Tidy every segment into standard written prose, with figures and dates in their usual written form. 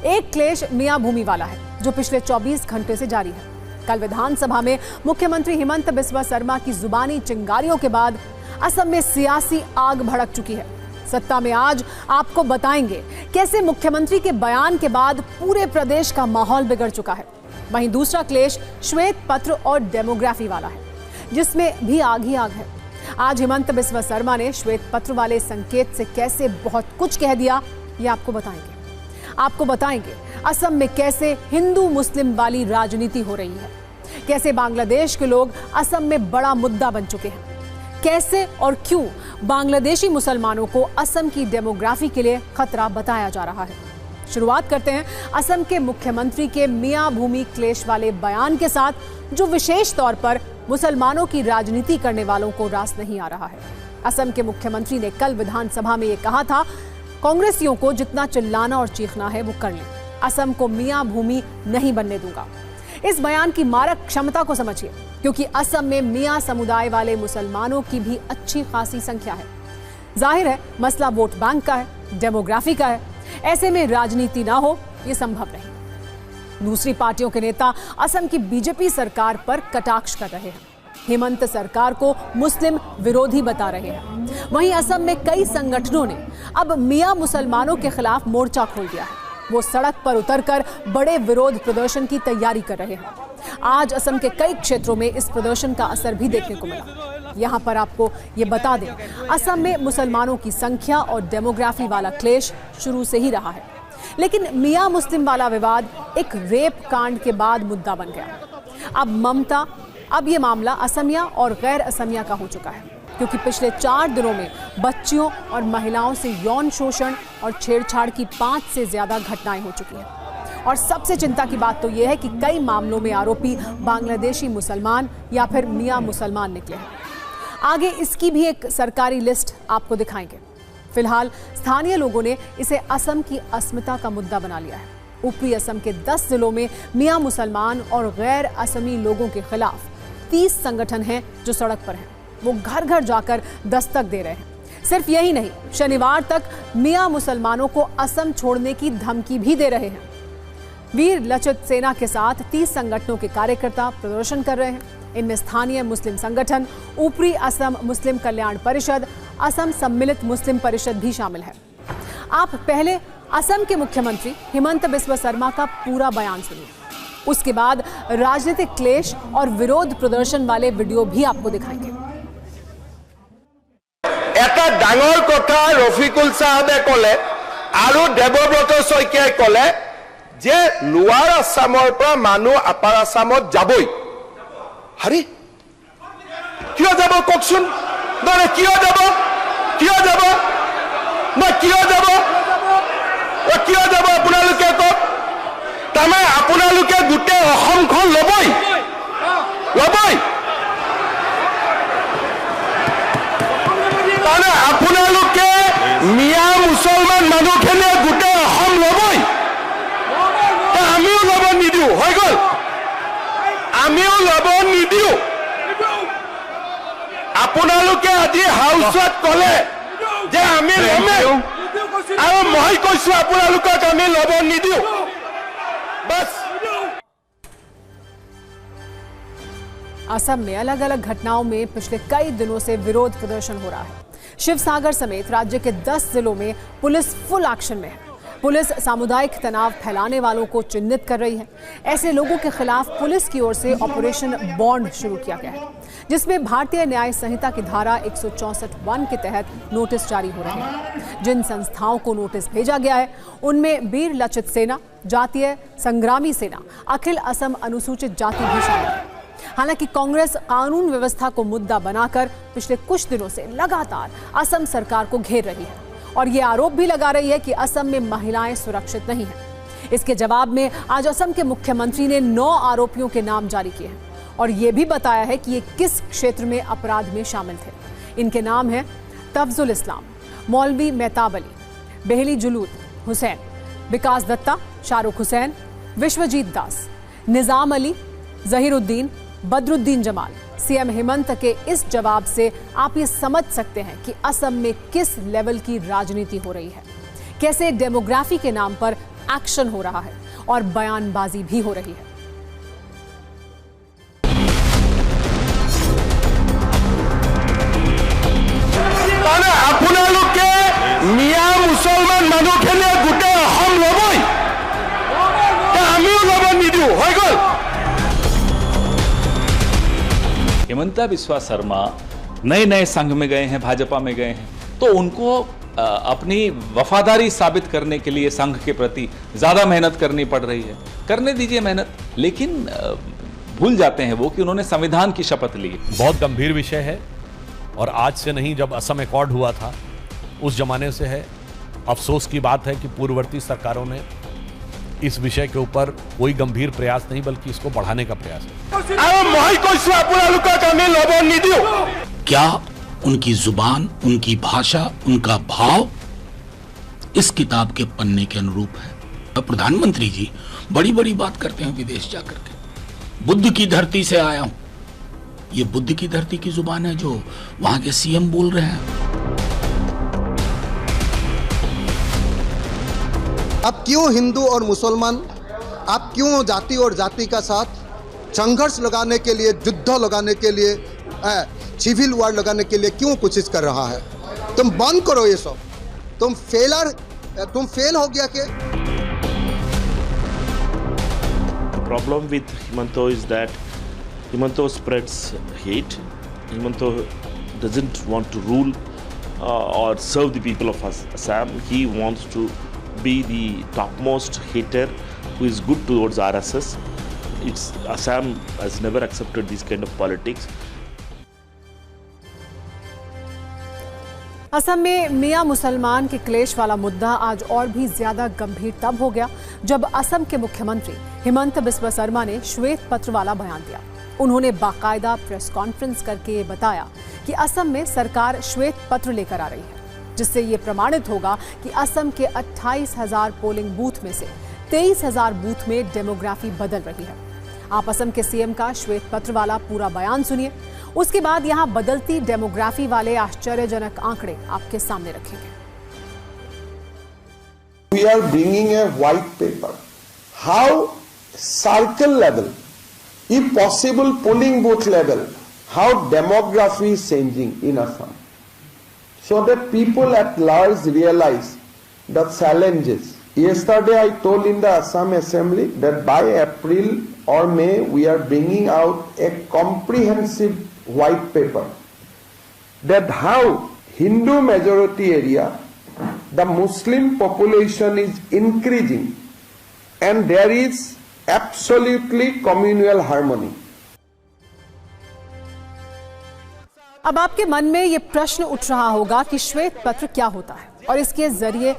एक क्लेश मियां भूमि वाला है जो पिछले 24 घंटे से जारी है। कल विधानसभा में मुख्यमंत्री हिमंत बिस्वा शर्मा की जुबानी चिंगारियों के बाद असम में सियासी आग भड़क चुकी है। सत्ता में आज आपको बताएंगे कैसे मुख्यमंत्री के बयान के बाद पूरे प्रदेश का माहौल बिगड़ चुका है। वहीं दूसरा क्लेश श्वेत पत्र और डेमोग्राफी वाला है, जिसमें भी आग ही आग है। आज हिमंत बिस्वा शर्मा ने श्वेत पत्र वाले संकेत से कैसे बहुत कुछ कह दिया, ये आपको बताएंगे असम में कैसे हिंदू मुस्लिम वाली राजनीति हो रही है, कैसे बांग्लादेश के लोग असम में बड़ा मुद्दा बन चुके हैं, कैसे और क्यों बांग्लादेशी मुसलमानों को असम की डेमोग्राफी के लिए खतरा बताया जा रहा है। शुरुआत करते हैं असम के मुख्यमंत्री के मियां भूमि क्लेश वाले बयान के साथ, जो विशेष तौर पर मुसलमानों की राजनीति करने वालों को रास नहीं आ रहा है। असम के मुख्यमंत्री ने कल विधानसभा में यह कहा था, कांग्रेसियों को जितना चिल्लाना और चीखना है वो कर लें, असम को मियां भूमि नहीं बनने दूंगा। इस बयान की मारक क्षमता को समझिए, क्योंकि असम में मियां समुदाय वाले मुसलमानों की भी अच्छी खासी संख्या है। जाहिर है मसला वोट बैंक का है, डेमोग्राफी का है। ऐसे में राजनीति ना हो यह संभव नहीं। दूसरी पार्टियों के नेता असम की बीजेपी सरकार पर कटाक्ष कर रहे हैं, हेमंत सरकार को मुस्लिम विरोधी बता रहे हैं। वहीं असम में कई संगठनों ने अब मियां मुसलमानों के खिलाफ मोर्चा खोल दिया है। वो सड़क पर उतरकर बड़े विरोध प्रदर्शन की तैयारी कर रहे हैं। आज असम के कई क्षेत्रों में इस प्रदर्शन का असर भी देखने को मिला। यहाँ पर आपको ये बता दें, असम में मुसलमानों की संख्या और डेमोग्राफी वाला क्लेश शुरू से ही रहा है, लेकिन मियां मुस्लिम वाला विवाद एक रेप कांड के बाद मुद्दा बन गया। अब ये मामला असमिया और गैर असमिया का हो चुका है, क्योंकि पिछले 4 दिनों में बच्चियों और महिलाओं से यौन शोषण और छेड़छाड़ की 5 से ज्यादा घटनाएं हो चुकी हैं। और सबसे चिंता की बात तो यह है कि कई मामलों में आरोपी बांग्लादेशी मुसलमान या फिर मियां मुसलमान निकले हैं। आगे इसकी भी एक सरकारी लिस्ट आपको दिखाएंगे। फिलहाल स्थानीय लोगों ने इसे असम की अस्मिता का मुद्दा बना लिया है। ऊपरी असम के 10 जिलों में मियां मुसलमान और गैर असमी लोगों के खिलाफ 30 संगठन हैं जो सड़क पर हैं। वो घर घर जाकर दस्तक दे रहे हैं। सिर्फ यही नहीं, शनिवार तक मियां मुसलमानों को असम छोड़ने की धमकी भी दे रहे हैं। वीर लचित सेना के साथ 30 संगठनों के कार्यकर्ता प्रदर्शन कर रहे हैं। इनमें स्थानीय मुस्लिम संगठन, ऊपरी असम मुस्लिम कल्याण परिषद, असम सम्मिलित मुस्लिम परिषद भी शामिल है। आप पहले असम के मुख्यमंत्री हिमंत बिस्वा शर्मा का पूरा बयान सुनिए, उसके बाद राजनीतिक क्लेश और विरोध प्रदर्शन वाले वीडियो भी आपको दिखाएंगे। এটা ডাঙৰ কথা ৰফিকুল সাহেবে কলে আৰু দেৱব্ৰত শইকীয়াই কলে যে লোৱাৰ আসামৰ পৰা মানুহ আপাৰ আসামত যাবই। আরে কিয় যাব কওকচোন? মানে কিয় যাব আপোনালোকে কওক। তাৰমানে আপোনালোকে গোটেই অসমখন ল'বই। আপোনালোকে মিয়া মুছলমান মানুহখিনিয়ে গোটেই অসম ল'বই, আমিও ল'ব নিদিওঁ। হৈ গ'ল, আমিও ল'ব নিদিওঁ। আপোনালোকে আজি হাউচত ক'লে যে আমি ল'মেই, আৰু মই কৈছো আপোনালোকক আমি ল'ব নিদিওঁ। बस। असम में अलग अलग घटनाओं में पिछले कई दिनों से विरोध प्रदर्शन हो रहा है। शिवसागर समेत राज्य के 10 जिलों में पुलिस फुल एक्शन में है। पुलिस सामुदायिक तनाव फैलाने वालों को चिन्हित कर रही है। ऐसे लोगों के खिलाफ पुलिस की ओर से ऑपरेशन बॉन्ड शुरू किया गया है, जिसमें भारतीय न्याय संहिता की धारा 164(1) के तहत नोटिस जारी हो रहे हैं। जिन संस्थाओं को नोटिस भेजा गया है उनमें वीर लचित सेना, जातीय संग्रामी सेना, अखिल असम अनुसूचित जाति भी शामिल है। हालांकि कांग्रेस कानून व्यवस्था को मुद्दा बनाकर पिछले कुछ दिनों से लगातार असम सरकार को घेर रही है और ये आरोप भी लगा रही है कि असम में महिलाएं सुरक्षित नहीं हैं। इसके जवाब में आज असम के मुख्यमंत्री ने 9 आरोपियों के नाम जारी किए हैं और ये भी बताया है कि ये किस क्षेत्र में अपराध में शामिल थे। इनके नाम हैं तफजुल इस्लाम, मौलवी मेहताब अली, बेहली जुलूद हुसैन, विकास दत्ता, शाहरुख हुसैन, विश्वजीत दास, निजाम अली, जहीरुद्दीन, बदरुद्दीन जमाल। सीएम हेमंत के इस जवाब से आप ये समझ सकते हैं कि असम में किस लेवल की राजनीति हो रही है, कैसे डेमोग्राफी के नाम पर एक्शन हो रहा है और बयानबाजी भी हो रही है। আপোনালোকে মিয়া মুছলমান মানুহখিনিয়ে গোটেই অসম ল'বই, আমিও ল'ব নিদিওঁ, হৈ গ'ল। हिमंता बिस्वा शर्मा नए संघ में गए हैं, भाजपा में गए हैं, तो उनको अपनी वफादारी साबित करने के लिए संघ के प्रति ज्यादा मेहनत करनी पड़ रही है। करने दीजिए मेहनत, लेकिन भूल जाते हैं वो कि उन्होंने संविधान की शपथ ली। बहुत गंभीर विषय है और आज से नहीं, जब असम एकॉर्ड हुआ था उस जमाने से है। अफसोस की बात है कि पूर्ववर्ती सरकारों ने इस विषय के ऊपर कोई गंभीर प्रयास नहीं, बल्कि इसको बढ़ाने का प्रयास है। क्या उनकी जुबान, उनकी भाषा, उनका भाव इस किताब के पन्ने के अनुरूप है? प्रधानमंत्री जी बड़ी बड़ी बात करते हैं विदेश जाकर के, बुद्ध की धरती से आया हूं। ये बुद्ध की धरती की जुबान है जो वहां के सीएम बोल रहे हैं। अब क्यों हिंदू और मुसलमान, आप क्यों जाति और जाति का साथ संघर्ष लगाने के लिए, युद्ध लगाने के लिए, सिविल वार लगाने के लिए क्यों कोशिश कर रहा है? तुम बंद करो ये सब। तुम फेल हो गया के। Problem with Himanta is that Himanta spreads hate. Himanta doesn't want to rule or serve the people of Assam. He wants to be the topmost hater who is good towards RSS. Assam has never accepted this kind of politics. Assam में मियां मुसलमान के क्लेश वाला मुद्दा आज और भी ज्यादा गंभीर तब हो गया जब असम के मुख्यमंत्री हिमंत बिस्वा शर्मा ने श्वेत पत्र वाला बयान दिया। उन्होंने बाकायदा प्रेस कॉन्फ्रेंस करके बताया कि असम में सरकार श्वेत पत्र लेकर आ रही है, जिससे ये प्रमाणित होगा कि असम के 28,000 पोलिंग बूथ में से 23,000 बूथ में डेमोग्राफी बदल रही है। आप असम के सीएम का श्वेत पत्र वाला पूरा बयान सुनिए, उसके बाद यहां बदलती डेमोग्राफी वाले आश्चर्यजनक आंकड़े आपके सामने रखेंगे। We are bringing a white paper. How circle level, if possible polling booth level, how demography is changing in Assam. So that people at large realize the challenges. Yesterday I told in the Assam Assembly that by April or May we are bringing out a comprehensive white paper that how Hindu majority area, the Muslim population is increasing and there is absolutely communal harmony. अब आपके मन में ये प्रश्न उठ रहा होगा कि श्वेत पत्र क्या होता है और इसके जरिए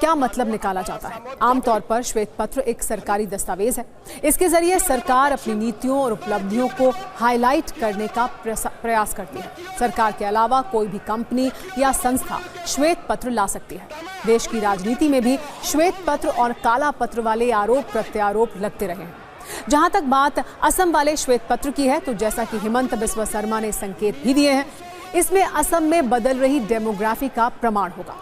क्या मतलब निकाला जाता है। आमतौर पर श्वेत पत्र एक सरकारी दस्तावेज है। इसके जरिए सरकार अपनी नीतियों और उपलब्धियों को हाईलाइट करने का प्रयास करती है। सरकार के अलावा कोई भी कंपनी या संस्था श्वेत पत्र ला सकती है। देश की राजनीति में भी श्वेत पत्र और काला पत्र वाले आरोप प्रत्यारोप लगते रहे हैं। जहां तक बात असम वाले श्वेत पत्र की है, तो जैसा कि हिमंत बिस्वा शर्मा ने संकेत भी दिए हैं, इसमें असम में बदल रही डेमोग्राफी का प्रमाण होगा।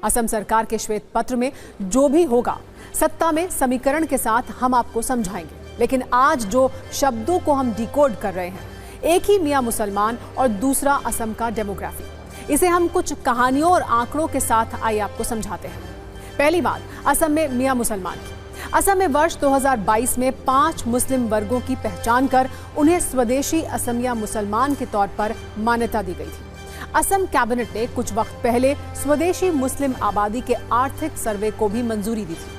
असम सरकार के श्वेत पत्र में जो भी होगा सत्ता में समीकरण के साथ हम आपको समझाएंगे, लेकिन आज जो शब्दों को हम डिकोड कर रहे हैं, एक ही मियां मुसलमान और दूसरा असम का डेमोग्राफी, इसे हम कुछ कहानियों और आंकड़ों के साथ आइए आपको समझाते हैं। पहली बात असम में मियां मुसलमान की। असम में वर्ष 2022 में 5 मुस्लिम वर्गों की पहचान कर उन्हें स्वदेशी असमिया मुसलमान के तौर पर मान्यता दी गई थी। असम कैबिनेट ने कुछ वक्त पहले स्वदेशी मुस्लिम आबादी के आर्थिक सर्वे को भी मंजूरी दी थी,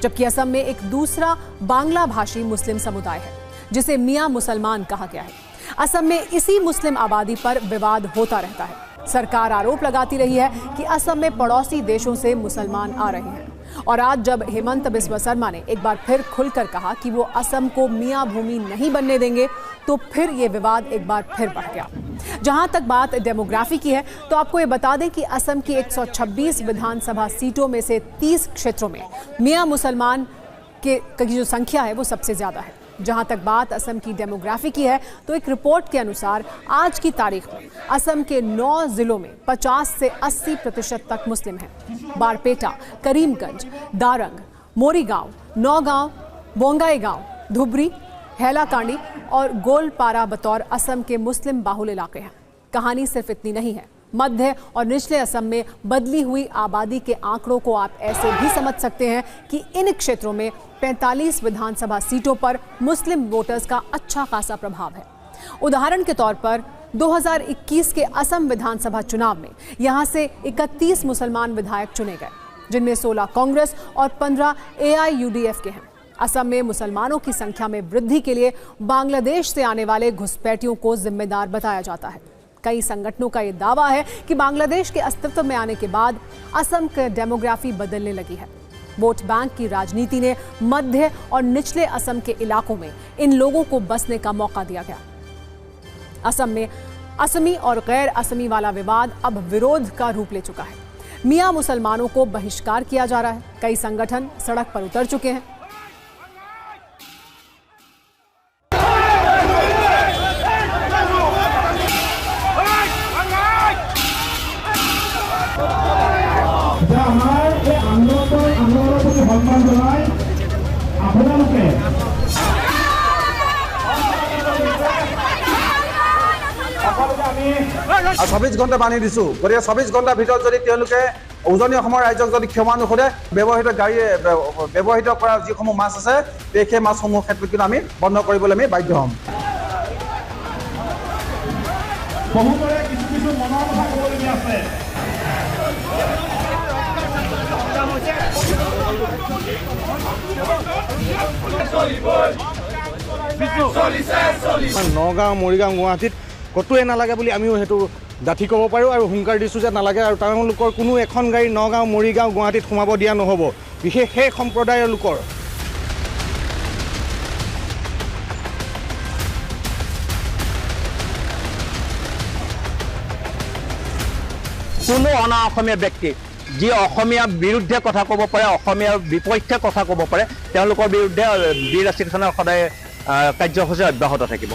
जबकि असम में एक दूसरा बांग्ला भाषी मुस्लिम समुदाय है जिसे मियां मुसलमान कहा गया है। असम में इसी मुस्लिम आबादी पर विवाद होता रहता है। सरकार आरोप लगाती रही है कि असम में पड़ोसी देशों से मुसलमान आ रहे हैं, और आज जब हिमंत बिस्वा शर्मा ने एक बार फिर खुलकर कहा कि वो असम को मियां भूमि नहीं बनने देंगे, तो फिर ये विवाद एक बार फिर बढ़ गया। जहां तक बात डेमोग्राफी की है, तो आपको ये बता दें कि असम की 126 विधानसभा सीटों में से 30 क्षेत्रों में मियां मुसलमान की जो संख्या है वो सबसे ज्यादा है। जहां तक बात असम की डेमोग्राफी की है तो एक रिपोर्ट के अनुसार आज की तारीख में असम के 9 जिलों में 50 से 80% तक मुस्लिम हैं। बारपेटा, करीमगंज, दारंग, मोरीगांव, नौगांव, बोंगाईगांव, धुबरी, हैलाकांडी और गोलपारा बतौर असम के मुस्लिम बाहुल इलाके हैं। कहानी सिर्फ इतनी नहीं है। मध्य और निचले असम में बदली हुई आबादी के आंकड़ों को आप ऐसे भी समझ सकते हैं कि इन क्षेत्रों में 45 विधानसभा सीटों पर मुस्लिम वोटर्स का अच्छा खासा प्रभाव है। उदाहरण के तौर पर 2021 के असम विधानसभा चुनाव में यहां से 31 मुसलमान विधायक चुने गए, जिनमें 16 कांग्रेस और 15 AIUDF के हैं। असम में मुसलमानों की संख्या में वृद्धि के लिए बांग्लादेश से आने वाले घुसपैठियों को जिम्मेदार बताया जाता है। कई संगठनों का यह दावा है कि बांग्लादेश के अस्तित्व में आने के बाद असम की डेमोग्राफी बदलने लगी है। वोट बैंक की राजनीति ने मध्य और निचले असम के इलाकों में इन लोगों को बसने का मौका दिया गया। असम में असमी और गैर असमी वाला विवाद अब विरोध का रूप ले चुका है। मियां मुसलमानों को बहिष्कार किया जा रहा है। कई संगठन सड़क पर उतर चुके हैं। और 24 घंटा बांधि दिसु गए 24 घंटार भीतर उजनी राज्य क्षमा नुसुधे व्यवहित गाड़ी व्यवहित जी माछ आछे माछसमूह क्षेत्र किन्तु आमी बंध কৰিবলৈ बाध्य हम। नगाँव, मरिगाँव, गुवाहाटीत कतोৱে नालागे বুলি আমিও হেতু ডাঠি ক'ব পাৰোঁ আৰু হুংকাৰ দিছোঁ যে নালাগে আৰু তেওঁলোকৰ কোনো এখন গাড়ী নগাঁও, মৰিগাঁও, গুৱাহাটীত সোমাব দিয়া নহ'ব, বিশেষ সেই সম্প্ৰদায়ৰ লোকৰ। কোনো অনা অসমীয়া ব্যক্তি যি অসমীয়া বিৰুদ্ধে কথা ক'ব পাৰে, অসমীয়াৰ বিপক্ষে কথা ক'ব পাৰে, তেওঁলোকৰ বিৰুদ্ধে বীৰ ৰাষ্ট্ৰীয় থানাৰ সদায় কাৰ্যসূচী অব্যাহত থাকিব।